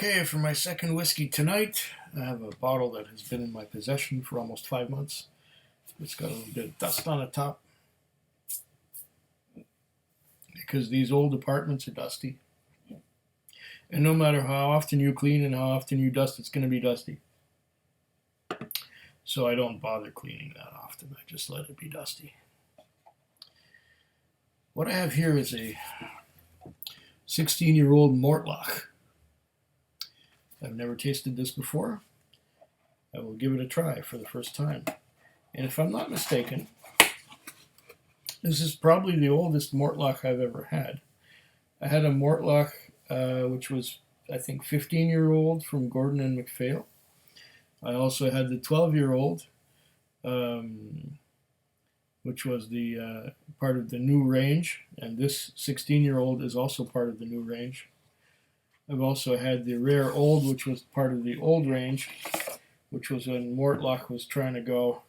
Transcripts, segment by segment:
Okay, for my second whiskey tonight, I have a bottle that has been in my possession for almost 5 months. It's got a little bit of dust on the top because these old apartments are dusty. And no matter how often you clean and how often you dust, it's going to be dusty. So I don't bother cleaning that often. I just let it be dusty. What I have here is a 16-year-old Mortlach. I've never tasted this before. I will give it a try for the first time. And if I'm not mistaken, this is probably the oldest Mortlach I've ever had. I had a Mortlach which was, I think, 15-year-old from Gordon and MacPhail. I also had the 12-year-old, which was the part of the new range, and this 16-year-old is also part of the new range. I've also had the rare old, which was part of the old range, which was when Mortlach was trying to go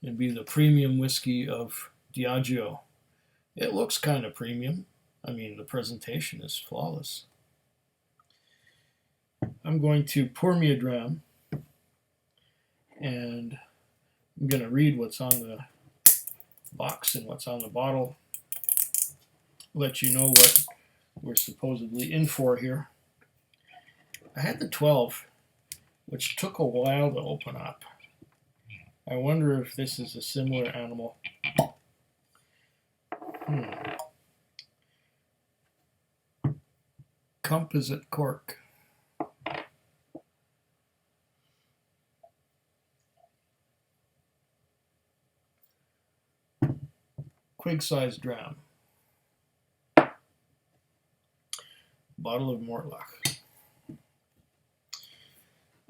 and be the premium whiskey of Diageo. It looks kind of premium. I mean, the presentation is flawless. I'm going to pour me a dram, and I'm going to read what's on the box and what's on the bottle, let you know what we're supposedly in for here. I had the 12, which took a while to open up. I wonder if this is a similar animal. Composite cork. Quig-size dram. Bottle of Mortlach.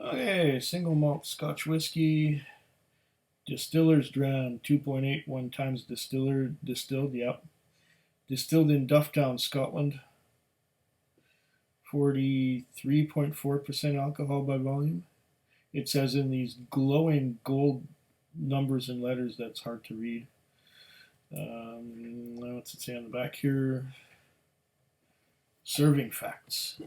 Okay, single malt Scotch whiskey, distiller's dram, 2.81 times distilled, yep. Distilled in Dufftown, Scotland. 43.4% alcohol by volume. It says in these glowing gold numbers and letters that's hard to read. What's it say on the back here? Serving facts.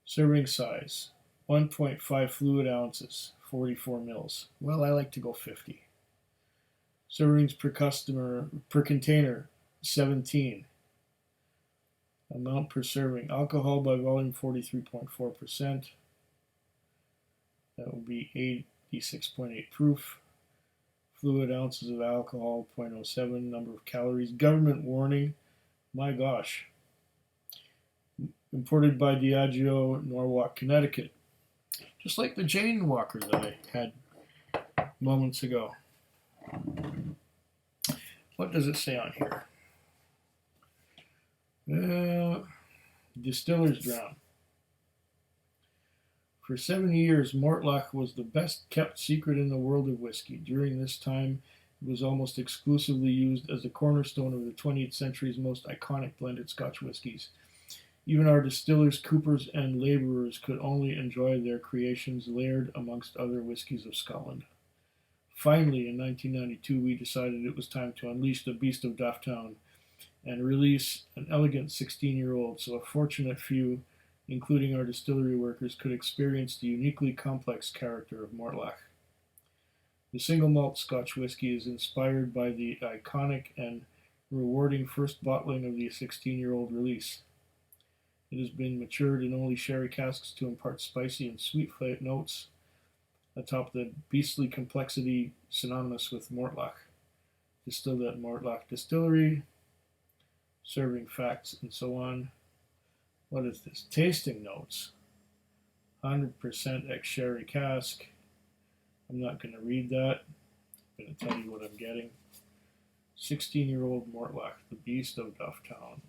Serving size, 1.5 fluid ounces, 44 mils. Well, I like to go 50. Servings per container, 17. Amount per serving. Alcohol by volume, 43.4%. That will be 86.8 proof. Fluid ounces of alcohol, 0.07. Number of calories. Government warning. My gosh. Imported by Diageo, Norwalk, Connecticut. Just like the Jane Walker that I had moments ago. What does it say on here? Distiller's dram. For 70 years, Mortlach was the best kept secret in the world of whiskey. During this time, it was almost exclusively used as the cornerstone of the 20th century's most iconic blended Scotch whiskies. Even our distillers, coopers, and labourers could only enjoy their creations layered amongst other whiskies of Scotland. Finally, in 1992, we decided it was time to unleash the beast of Dufftown and release an elegant 16-year-old so a fortunate few, including our distillery workers, could experience the uniquely complex character of Mortlach. The single malt Scotch whisky is inspired by the iconic and rewarding first bottling of the 16-year-old release. It has been matured in only sherry casks to impart spicy and sweet notes atop the beastly complexity synonymous with Mortlach. Distilled at Mortlach Distillery, serving facts, and so on. What is this? Tasting notes. 100% ex-sherry cask. I'm not going to read that. I'm going to tell you what I'm getting. 16-year-old Mortlach, the beast of Dufftown.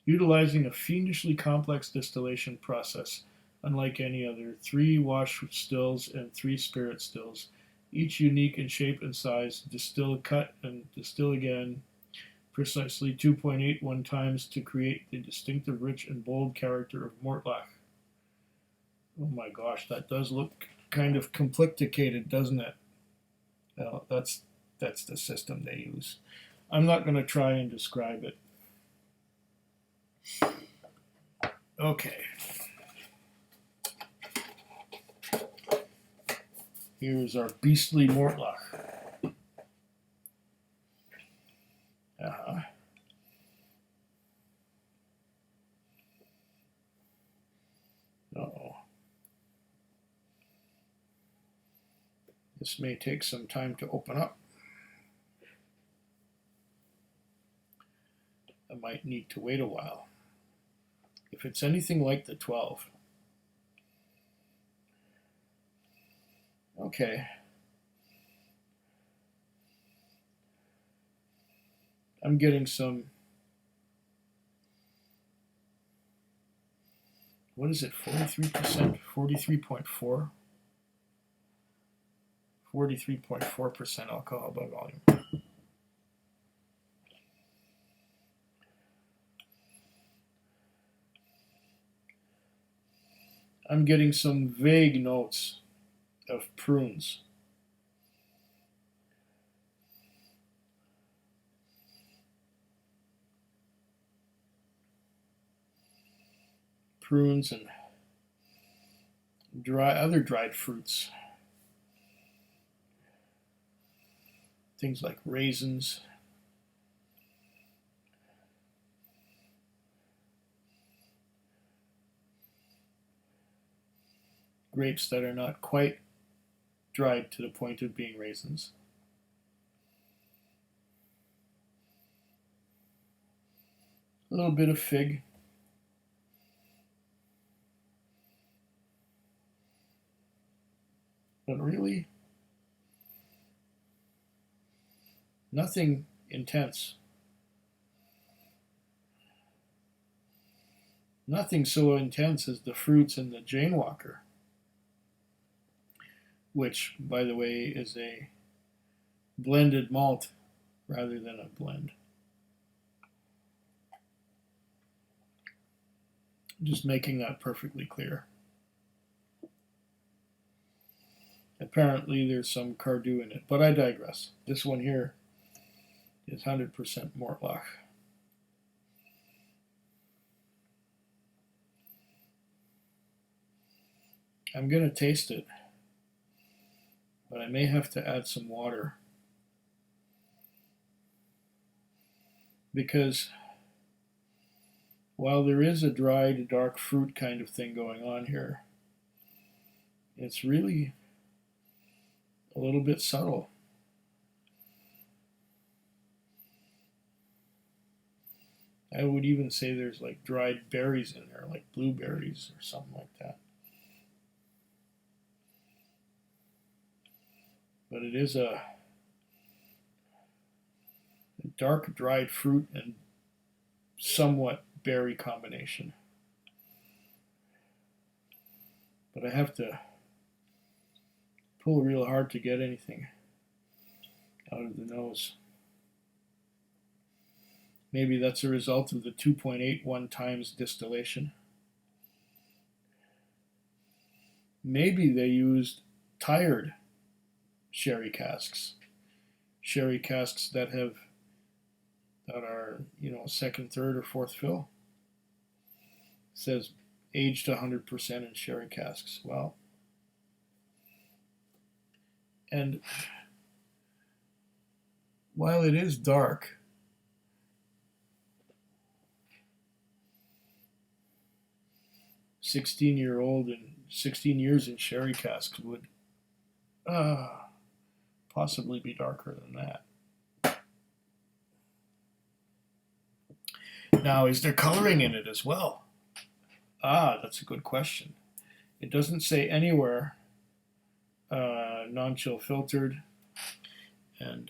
Utilizing a fiendishly complex distillation process, unlike any other, 3 wash stills and 3 spirit stills, each unique in shape and size, distill, cut, and distill again, precisely 2.81 times to create the distinctive, rich, and bold character of Mortlach. Oh my gosh, that does look kind of complicated, doesn't it? Well, that's the system they use. I'm not going to try and describe it. Okay. Here's our beastly Mortlach. Uh-huh. Uh-oh. This may take some time to open up. I might need to wait a while. If it's anything like the 12. Okay. I'm getting some, what is it, 43%? 43.4? 43.4% alcohol by volume. I'm getting some vague notes of prunes. Prunes and other dried fruits. Things like raisins. Grapes that are not quite dried to the point of being raisins. A little bit of fig. But really, nothing intense. Nothing so intense as the fruits in the Jane Walker, which, by the way, is a blended malt rather than a blend. Just making that perfectly clear. Apparently there's some Cardew in it, but I digress. This one here is 100% Mortlach. I'm going to taste it, but I may have to add some water because while there is a dried dark fruit kind of thing going on here, it's really a little bit subtle. I would even say there's like dried berries in there, like blueberries or something like that. But it is a dark dried fruit and somewhat berry combination. But I have to pull real hard to get anything out of the nose. Maybe that's a result of the 2.81 times distillation. Maybe they used tired sherry casks that are, second, third, or fourth fill. It says aged 100% in sherry casks. Well, and while it is dark, "16 years in sherry casks" would possibly be darker than that. Now, is there coloring in it as well? That's a good question. It doesn't say anywhere non-chill filtered and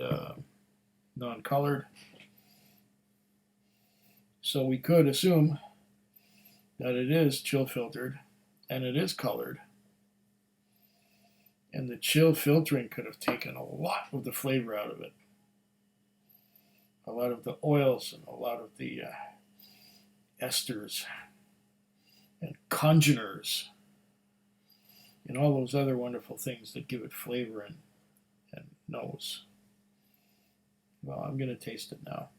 non-colored. So we could assume that it is chill filtered and it is colored. And the chill filtering could have taken a lot of the flavor out of it. A lot of the oils and a lot of the esters and congeners. and all those other wonderful things that give it flavor and nose. Well, I'm going to taste it now.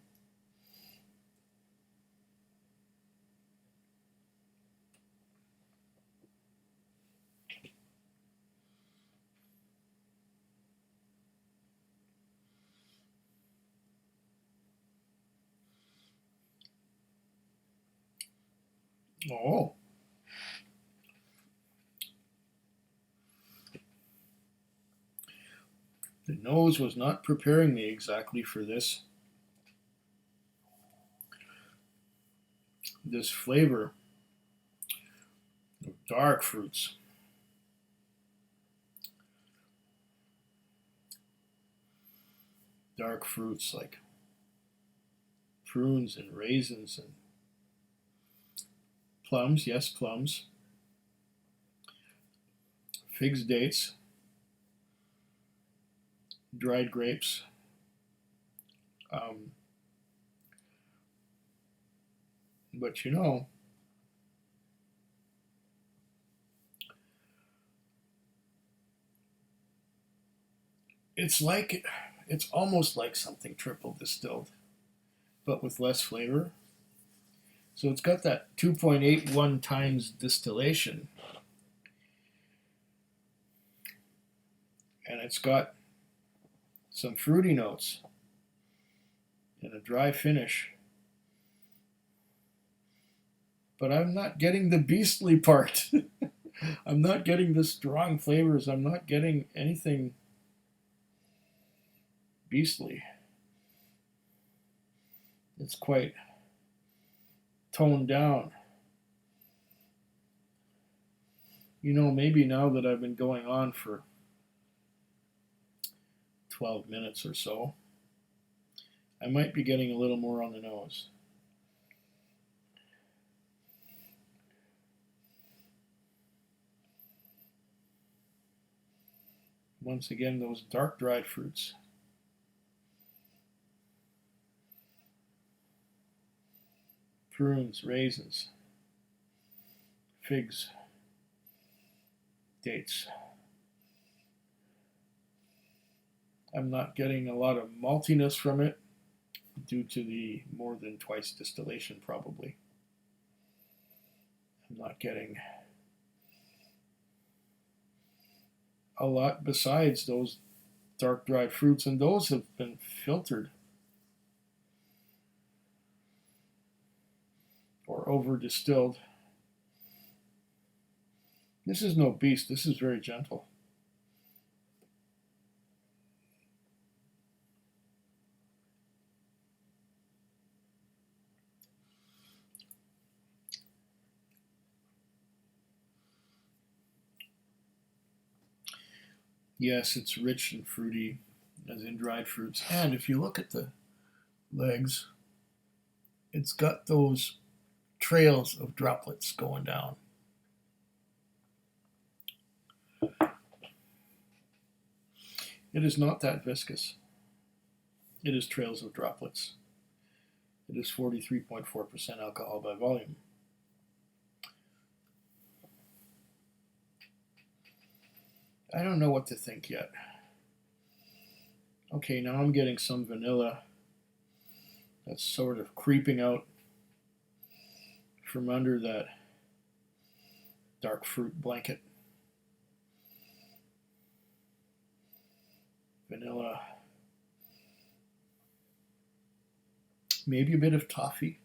Oh, the nose was not preparing me exactly for this flavor of dark fruits. Dark fruits like prunes and raisins and plums, yes, plums, figs, dates, dried grapes, but you know, it's almost like something triple distilled, but with less flavor. So it's got that 2.81 times distillation, and it's got some fruity notes and a dry finish. But I'm not getting the beastly part. I'm not getting the strong flavors. I'm not getting anything beastly. It's quite toned down. You know, maybe now that I've been going on for 12 minutes or so, I might be getting a little more on the nose. Once again, those dark dried fruits. Prunes, raisins, figs, dates. I'm not getting a lot of maltiness from it due to the more than twice distillation, probably. I'm not getting a lot besides those dark dried fruits, and those have been filtered or over distilled. This is no beast. This is very gentle. Yes, it's rich and fruity, as in dried fruits. And if you look at the legs, it's got those trails of droplets going down. It is not that viscous. It is trails of droplets. It is 43.4% alcohol by volume. I don't know what to think yet. Okay, now I'm getting some vanilla that's sort of creeping out from under that dark fruit blanket. Vanilla. Maybe a bit of toffee.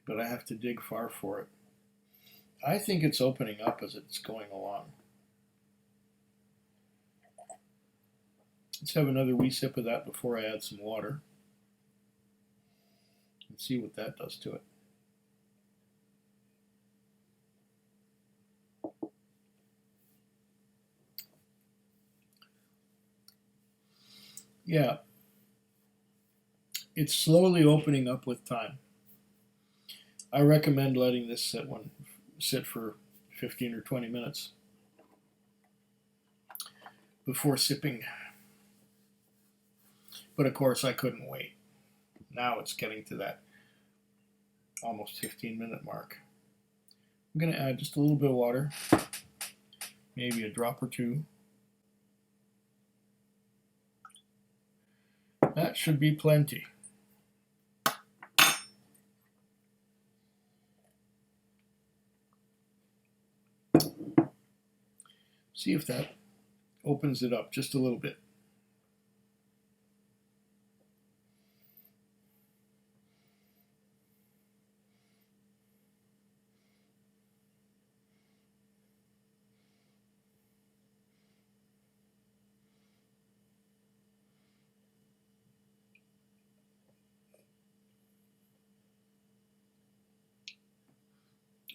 But I have to dig far for it. I think it's opening up as it's going along. Let's have another wee sip of that before I add some water. And see what that does to it. Yeah, it's slowly opening up with time. I recommend letting this sit for 15 or 20 minutes before sipping. But of course, I couldn't wait. Now it's getting to that almost 15-minute mark. I'm going to add just a little bit of water, maybe a drop or two. That should be plenty. See if that opens it up just a little bit.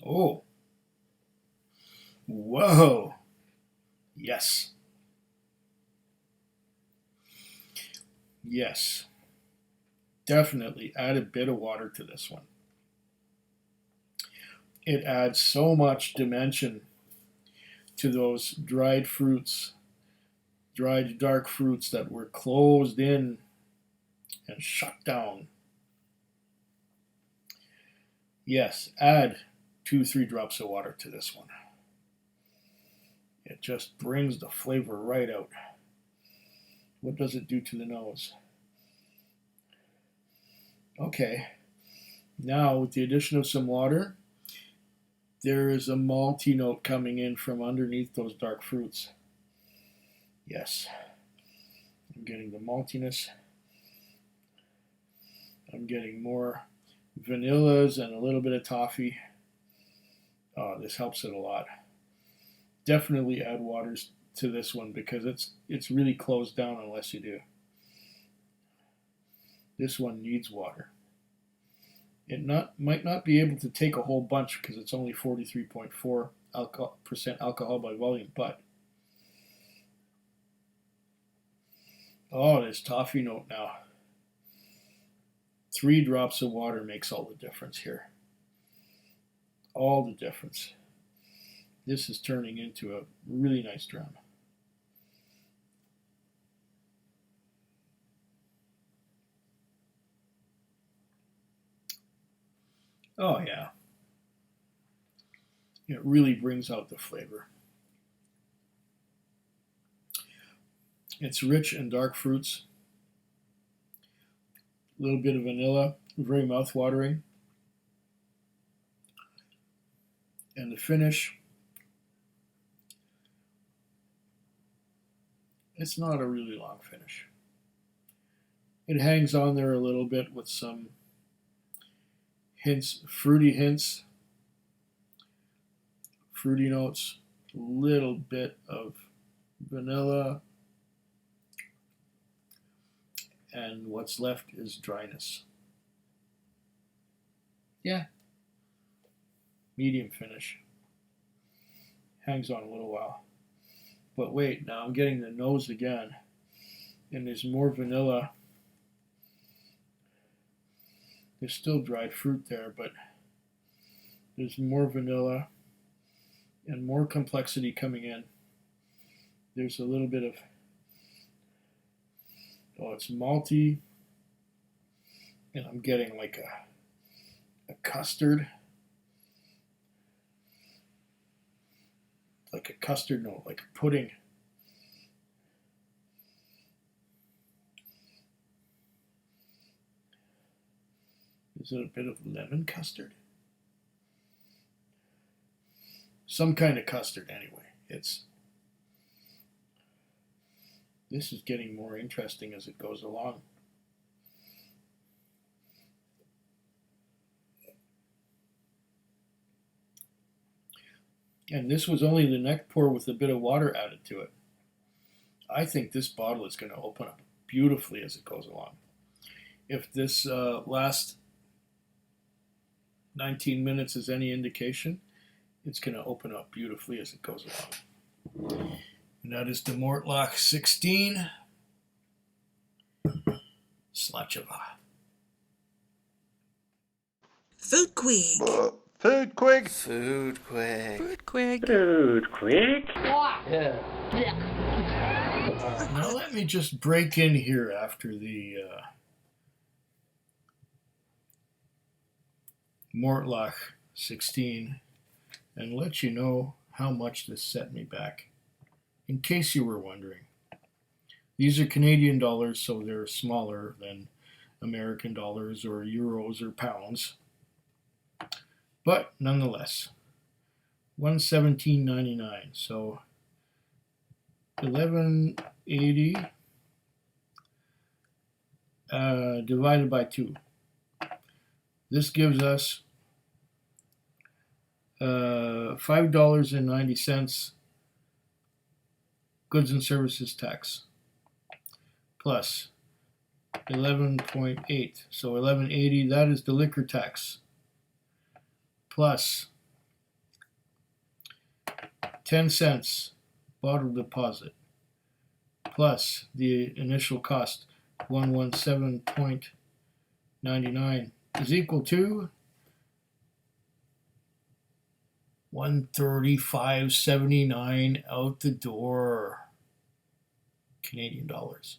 Oh, whoa, yes, yes, definitely add a bit of water to this one. It adds so much dimension to those dried fruits, dried dark fruits that were closed in and shut down. Yes, add 2-3 drops of water to this one. It just brings the flavor right out. What does it do to the nose? Okay, now with the addition of some water, there is a malty note coming in from underneath those dark fruits. Yes, I'm getting the maltiness. I'm getting more vanillas and a little bit of toffee. Oh, this helps it a lot. Definitely add waters to this one because it's really closed down unless you do. This one needs water. It might not be able to take a whole bunch because it's only 43.4% alcohol by volume, but oh, there's toffee note now. 3 drops of water makes all the difference here. All the difference. This is turning into a really nice dram. Oh yeah. It really brings out the flavor. It's rich and dark fruits. A little bit of vanilla, very mouth-watering. And the finish, it's not a really long finish. It hangs on there a little bit with some hints, fruity notes, a little bit of vanilla, and what's left is dryness. Yeah. Medium finish. Hangs on a little while. But wait, now I'm getting the nose again. And there's more vanilla. There's still dried fruit there, but there's more vanilla and more complexity coming in. There's a little bit of, oh, it's malty. And I'm getting like a custard. Like a custard note, like a pudding. Is it a bit of lemon custard? Some kind of custard anyway. This is getting more interesting as it goes along. And this was only the neck pour with a bit of water added to it. I think this bottle is going to open up beautifully as it goes along. If this last 19 minutes is any indication, it's going to open up beautifully as it goes along. And that is the Mortlach 16 Slacheva. Food Quig. Food Quig. Food Quig. Food Quig. Food Quig. Yeah. Now let me just break in here after Mortlach 16 and let you know how much this set me back. In case you were wondering, these are Canadian dollars, so they're smaller than American dollars or euros or pounds. But nonetheless, $117.99. So $11.80 divided by 2. This gives us $5.90 goods and services tax plus 11.8. So $11.80, that is the liquor tax, plus 10 cents bottle deposit, plus the initial cost, 117.99, is equal to $135.79 out the door, Canadian dollars.